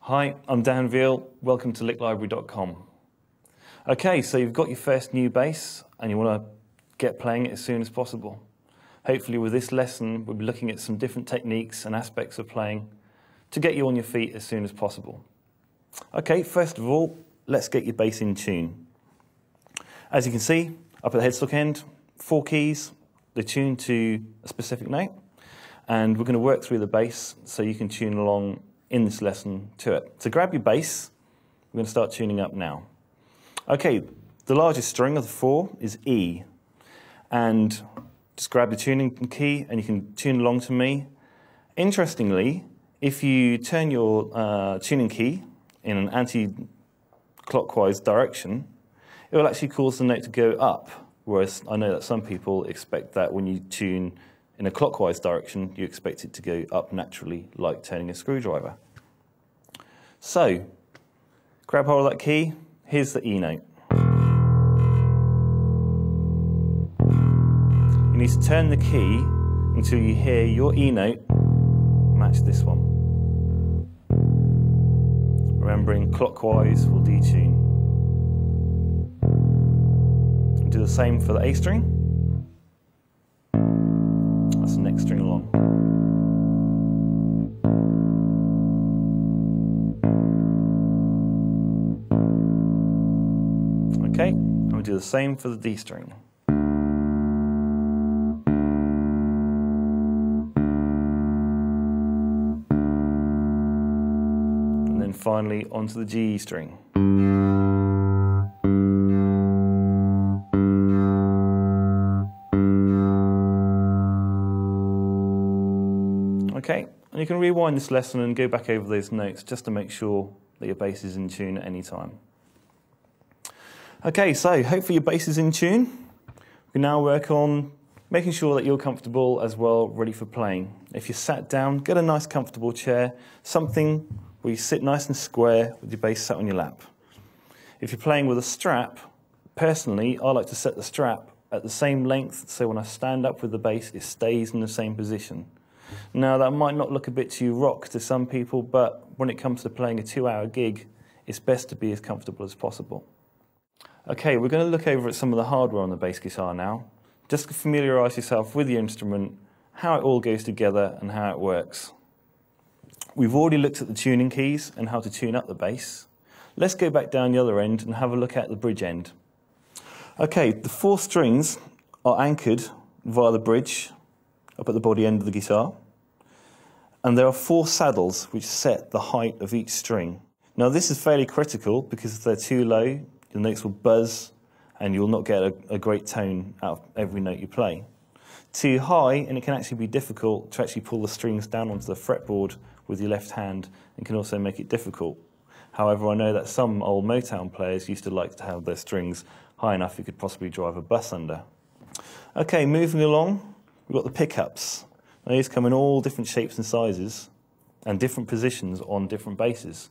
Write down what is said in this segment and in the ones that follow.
Hi, I'm Dan Veal. Welcome to licklibrary.com. Okay, so you've got your first new bass and you want to get playing it as soon as possible. Hopefully with this lesson we'll be looking at some different techniques and aspects of playing to get you on your feet as soon as possible. Okay, first of all, let's get your bass in tune. As you can see, up at the headstock end, 4 keys, they're tuned to a specific note, and we're going to work through the bass so you can tune along in this lesson to it. So grab your bass, we're going to start tuning up now. Okay, the largest string of the 4 is E, and just grab the tuning key and you can tune along to me. Interestingly, if you turn your tuning key in an anti-clockwise direction, it will actually cause the note to go up, whereas I know that some people expect that when you tune in a clockwise direction, you expect it to go up naturally, like turning a screwdriver. So, grab hold of that key, here's the E note. You need to turn the key until you hear your E note match this one. Remembering clockwise will detune. Do the same for the A string. That's the next string along. Okay, and we'll do the same for the D string. And then finally onto the G string. Okay, and you can rewind this lesson and go back over those notes just to make sure that your bass is in tune at any time. Okay, so hopefully your bass is in tune. We can now work on making sure that you're comfortable as well, ready for playing. If you're sat down, get a nice comfortable chair, something where you sit nice and square with your bass sat on your lap. If you're playing with a strap, personally, I like to set the strap at the same length, so when I stand up with the bass, it stays in the same position. Now, that might not look a bit too rock to some people, but when it comes to playing a 2-hour gig, it's best to be as comfortable as possible. Okay, we're going to look over at some of the hardware on the bass guitar now, just to familiarise yourself with the instrument, how it all goes together and how it works. We've already looked at the tuning keys and how to tune up the bass. Let's go back down the other end and have a look at the bridge end. Okay, the 4 strings are anchored via the bridge up at the body end of the guitar, and there are 4 saddles which set the height of each string. Now this is fairly critical because if they're too low, the notes will buzz and you'll not get a great tone out of every note you play. Too high, and it can actually be difficult to actually pull the strings down onto the fretboard with your left hand, and can also make it difficult. However, I know that some old Motown players used to like to have their strings high enough you could possibly drive a bus under. Okay, moving along, we've got the pickups. Now these come in all different shapes and sizes and different positions on different basses.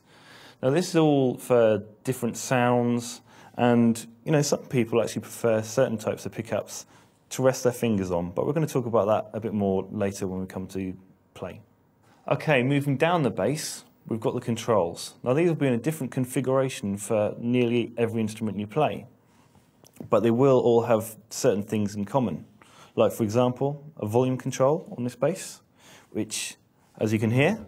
Now this is all for different sounds, and some people actually prefer certain types of pickups to rest their fingers on, but we're going to talk about that a bit more later when we come to play. Okay, moving down the bass, we've got the controls. Now these will be in a different configuration for nearly every instrument you play, but they will all have certain things in common. Like, for example, a volume control on this bass, which, as you can hear,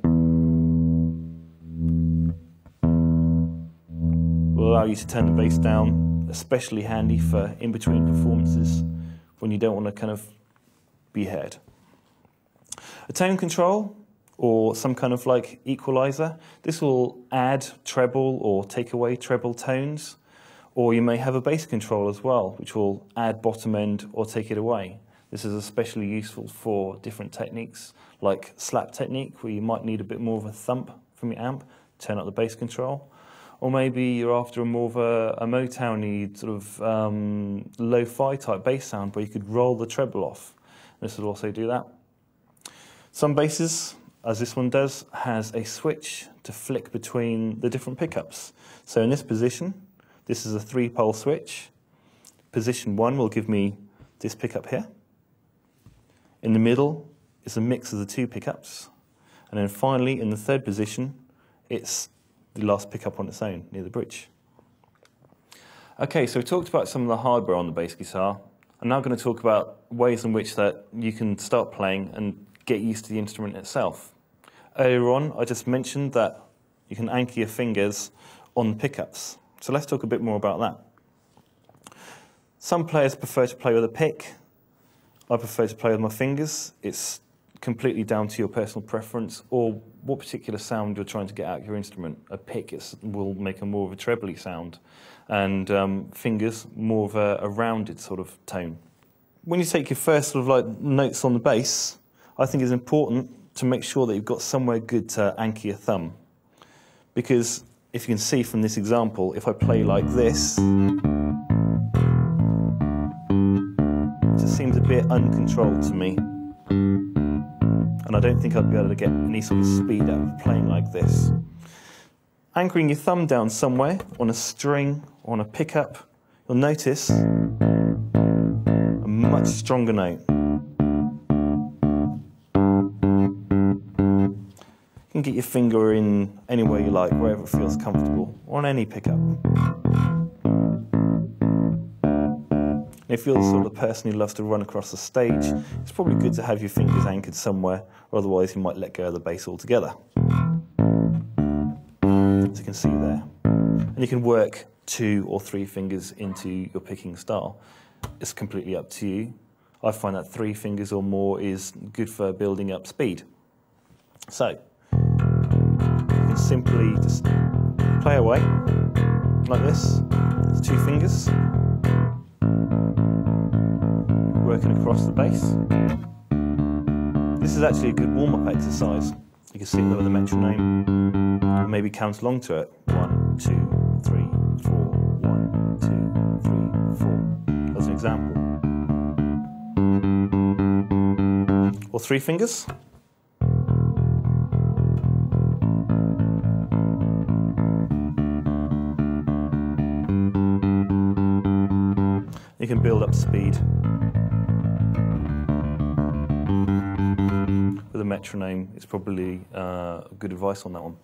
will allow you to turn the bass down, especially handy for in-between performances when you don't want to kind of be heard. A tone control, or some kind of like equalizer, this will add treble or take away treble tones, Or you may have a bass control as well, which will add bottom end or take it away. This is especially useful for different techniques, like slap technique, where you might need a bit more of a thump from your amp, turn up the bass control. Or maybe you're after a more of a Motown-y sort of lo-fi type bass sound, where you could roll the treble off. This will also do that. Some basses, as this one does, has a switch to flick between the different pickups. So in this position, this is a 3-pole switch. Position 1 will give me this pickup here. In the middle is a mix of the 2 pickups. And then finally, in the 3rd position, it's the last pickup on its own, near the bridge. Okay, so we talked about some of the hardware on the bass guitar. I'm now going to talk about ways in which that you can start playing and get used to the instrument itself. Earlier on, I just mentioned that you can anchor your fingers on the pickups. So let's talk a bit more about that. Some players prefer to play with a pick. I prefer to play with my fingers. It's completely down to your personal preference or what particular sound you're trying to get out of your instrument. A pick will make a more of a trebly sound, and fingers more of a rounded sort of tone. When you take your first sort of like notes on the bass, I think it's important to make sure that you've got somewhere good to anchor your thumb. Because if you can see from this example, if I play like this, it just seems a bit uncontrolled to me. And I don't think I'd be able to get any sort of speed out of playing like this. Anchoring your thumb down somewhere, on a string, or on a pickup, you'll notice a much stronger note. You can get your finger in anywhere you like, wherever it feels comfortable, on any pickup. If you're the sort of person who loves to run across the stage, it's probably good to have your fingers anchored somewhere, or otherwise you might let go of the bass altogether. As you can see there. And you can work 2 or 3 fingers into your picking style. It's completely up to you. I find that 3 fingers or more is good for building up speed. So, you can simply just play away, like this, with 2 fingers. Working across the bass. This is actually a good warm-up exercise. You can sit there with a metronome and maybe count along to it. 1, 2, 3, 4, 1, 2, 3, 4. As an example. Or 3 fingers. You can build up speed. With a metronome, it's probably good advice on that one.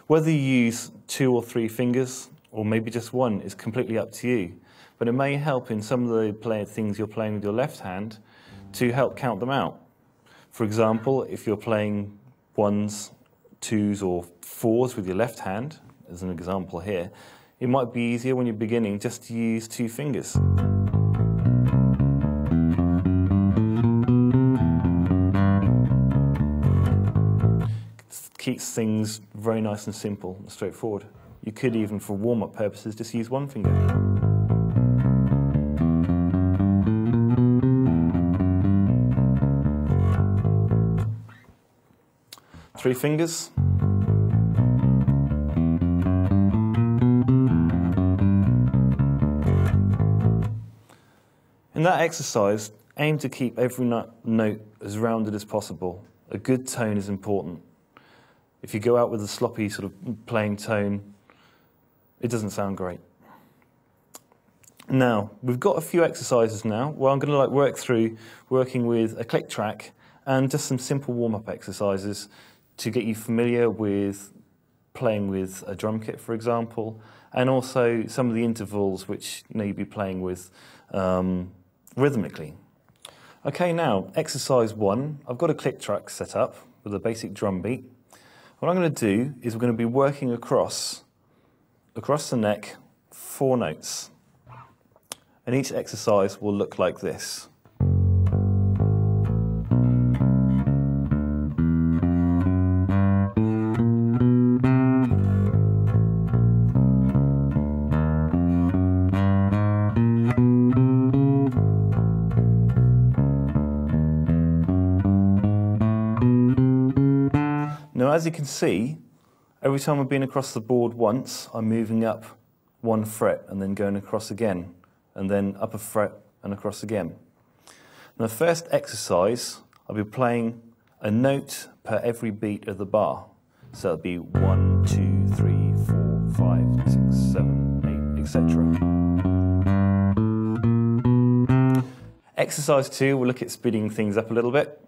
Whether you use 2 or 3 fingers, or maybe just 1, is completely up to you. But it may help in some of the things you're playing with your left hand to help count them out. For example, if you're playing 1s, 2s, or 4s with your left hand, as an example here, it might be easier when you're beginning just to use 2 fingers. Keeps things very nice and simple and straightforward. You could even, for warm-up purposes, just use 1 finger. Three fingers. In that exercise, aim to keep every note as rounded as possible. A good tone is important. If you go out with a sloppy sort of playing tone, it doesn't sound great. Now, we've got a few exercises now where I'm going to work through working with a click track and just some simple warm-up exercises to get you familiar with playing with a drum kit, for example, and also some of the intervals which you'll be playing with rhythmically. Okay, now, exercise 1. I've got a click track set up with a basic drum beat. What I'm going to do is we're going to be working across the neck 4 notes. And each exercise will look like this. as you can see, every time I've been across the board once, I'm moving up 1 fret and then going across again, and then up a fret and across again. Now the first exercise, I'll be playing a note per every beat of the bar. So it'll be 1, 2, 3, 4, 5, 6, 7, 8, etc. Exercise 2, we'll look at speeding things up a little bit,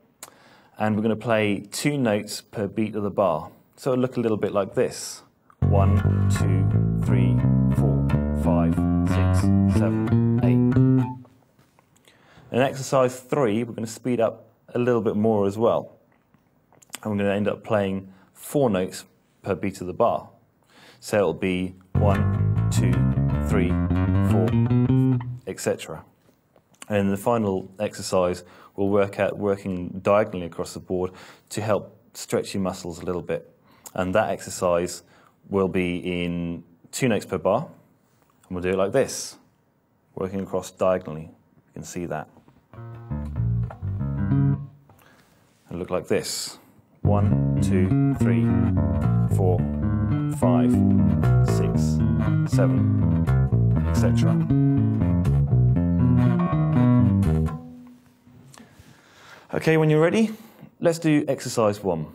and we're going to play 2 notes per beat of the bar. So it'll look a little bit like this. 1, 2, 3, 4, 5, 6, 7, 8. In exercise 3, we're going to speed up a little bit more as well. And we're going to end up playing 4 notes per beat of the bar. So it'll be 1, 2, 3, 4, etc. And in the final exercise, we'll work out working diagonally across the board to help stretch your muscles a little bit. And that exercise will be in 2 notes per bar. And we'll do it like this, working across diagonally. You can see that. It'll look like this. 1, 2, 3, 4, 5, 6, 7, etc. Okay, when you're ready, let's do exercise 1.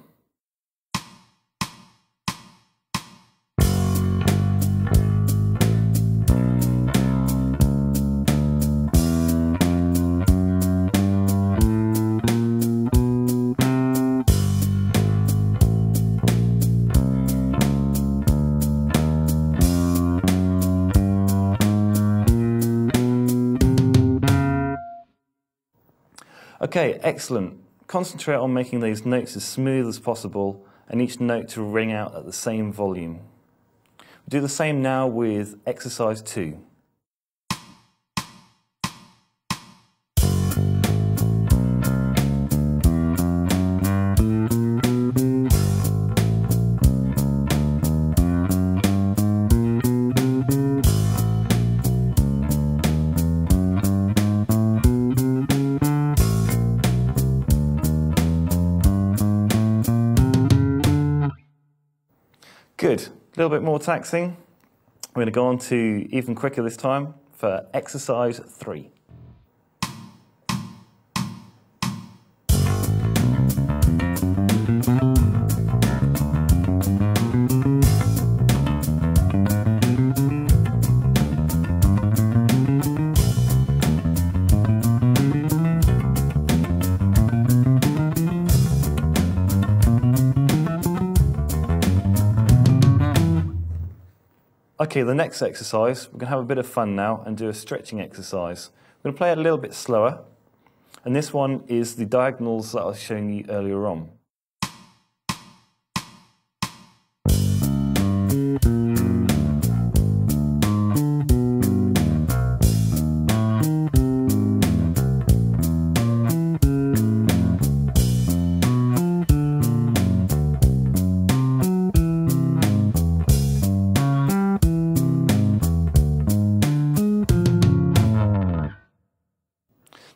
Okay, excellent. Concentrate on making those notes as smooth as possible and each note to ring out at the same volume. We'll do the same now with exercise 2. Good. A little bit more taxing. We're going to go on to even quicker this time for exercise 3. Okay, the next exercise, we're going to have a bit of fun now and do a stretching exercise. We're going to play it a little bit slower, and this one is the diagonals that I was showing you earlier on.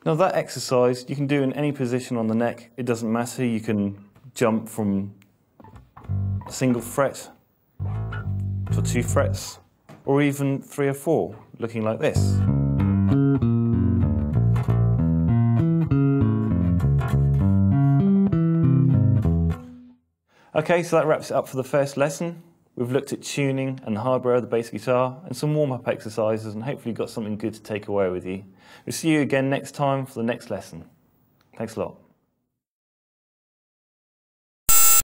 Now that exercise you can do in any position on the neck, it doesn't matter. You can jump from a single fret to 2 frets, or even 3 or 4, looking like this. Okay, so that wraps it up for the first lesson. We've looked at tuning and the hardware of the bass guitar and some warm-up exercises, and hopefully you got something good to take away with you. We'll see you again next time for the next lesson. Thanks a lot.